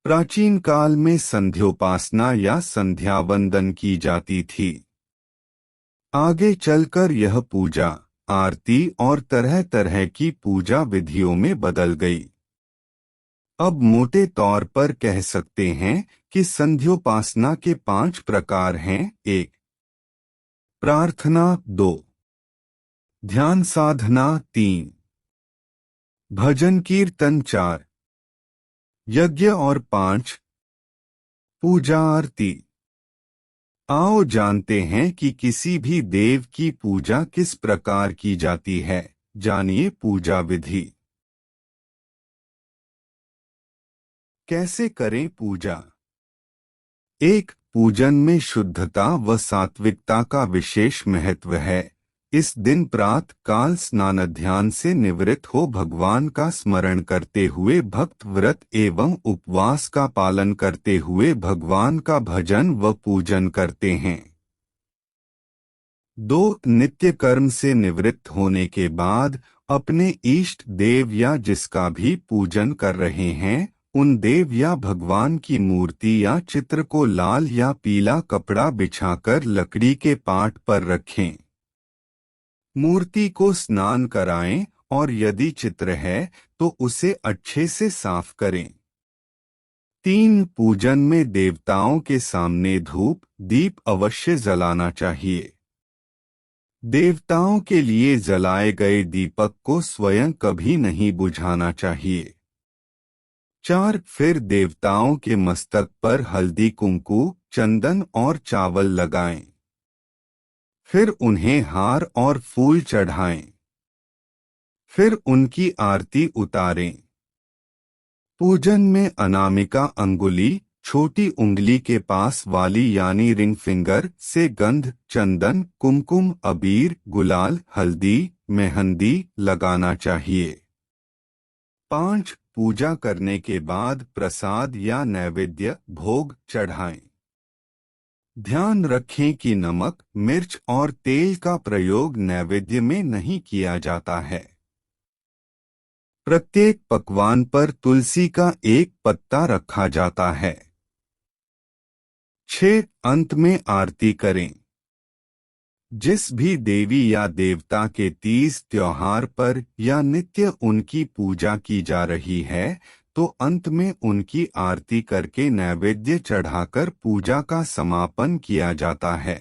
प्राचीन काल में संध्योपासना या संध्या वंदन की जाती थी। आगे चलकर यह पूजा, आरती और तरह तरह की पूजा विधियों में बदल गई। अब मोटे तौर पर कह सकते हैं कि संध्योपासना के 5 प्रकार हैं। 1. प्रार्थना। 2. ध्यान साधना। 3. भजन कीर्तन। 4. यज्ञ और 5. पूजा आरती। आओ जानते हैं कि किसी भी देव की पूजा किस प्रकार की जाती है। जानिए पूजा विधि। कैसे करें पूजा। 1. पूजन में शुद्धता व सात्विकता का विशेष महत्व है। इस दिन प्रातः काल स्नान ध्यान से निवृत्त हो भगवान का स्मरण करते हुए भक्त व्रत एवं उपवास का पालन करते हुए भगवान का भजन व पूजन करते हैं। 2. नित्य कर्म से निवृत्त होने के बाद अपने इष्ट देव या जिसका भी पूजन कर रहे हैं उन देव या भगवान की मूर्ति या चित्र को लाल या पीला कपड़ा बिछाकर लकड़ी के पाट पर रखें। मूर्ति को स्नान कराएं और यदि चित्र है तो उसे अच्छे से साफ करें। 3. पूजन में देवताओं के सामने धूप दीप अवश्य जलाना चाहिए। देवताओं के लिए जलाए गए दीपक को स्वयं कभी नहीं बुझाना चाहिए। 4. फिर देवताओं के मस्तक पर हल्दी कुंकू चंदन और चावल लगाएं। फिर उन्हें हार और फूल चढ़ाएं। फिर उनकी आरती उतारें। पूजन में अनामिका अंगुली छोटी उंगली के पास वाली यानी रिंग फिंगर से गंध चंदन कुमकुम अबीर गुलाल हल्दी मेहंदी लगाना चाहिए। 5. पूजा करने के बाद प्रसाद या नैवेद्य भोग चढ़ाएं। ध्यान रखें कि नमक मिर्च और तेल का प्रयोग नैवेद्य में नहीं किया जाता है। प्रत्येक पकवान पर तुलसी का एक पत्ता रखा जाता है। 6. अंत में आरती करें। जिस भी देवी या देवता के तीज त्योहार पर या नित्य उनकी पूजा की जा रही है तो अंत में उनकी आरती करके नैवेद्य चढ़ाकर पूजा का समापन किया जाता है।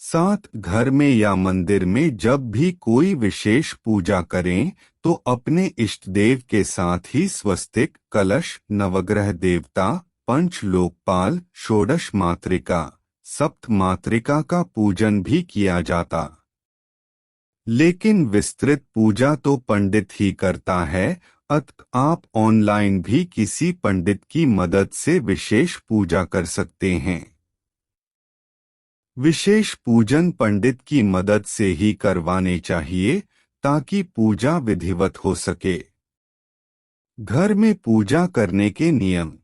7. घर में या मंदिर में जब भी कोई विशेष पूजा करें तो अपने इष्ट देव के साथ ही स्वस्तिक कलश नवग्रह देवता पंच लोकपाल षोडश मातृका सप्त मातृका का पूजन भी किया जाता। लेकिन विस्तृत पूजा तो पंडित ही करता है अतः आप ऑनलाइन भी किसी पंडित की मदद से विशेष पूजा कर सकते हैं। विशेष पूजन पंडित की मदद से ही करवाने चाहिए ताकि पूजा विधिवत हो सके। घर में पूजा करने के नियम।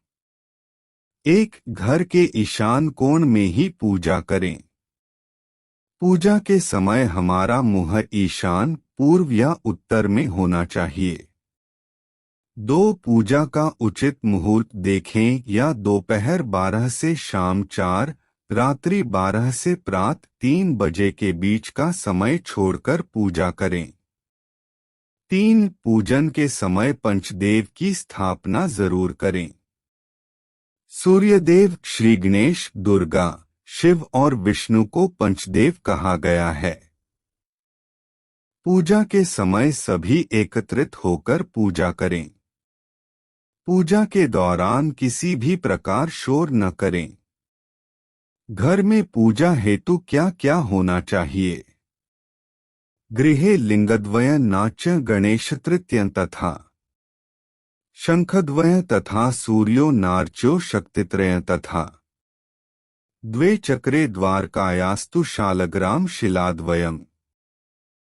1. घर के ईशान कोण में ही पूजा करें। पूजा के समय हमारा मुंह ईशान पूर्व या उत्तर में होना चाहिए। 2. पूजा का उचित मुहूर्त देखें या दोपहर 12 से शाम 4 रात्रि 12 से प्रातः 3 बजे के बीच का समय छोड़कर पूजा करें। 3. पूजन के समय पंचदेव की स्थापना जरूर करें। सूर्यदेव श्री गणेश दुर्गा शिव और विष्णु को पंचदेव कहा गया है। पूजा के समय सभी एकत्रित होकर पूजा करें। पूजा के दौरान किसी भी प्रकार शोर न करें। घर में पूजा हेतु क्या क्या होना चाहिए। गृहे लिंगद्वय नाच्य गणेश तृतीय तथा शंखद्वय तथा सूर्यो नार्चो शक्तित्रय तथा द्वे चक्रे द्वारकायास्तु शालग्राम शिलाद्वयम्।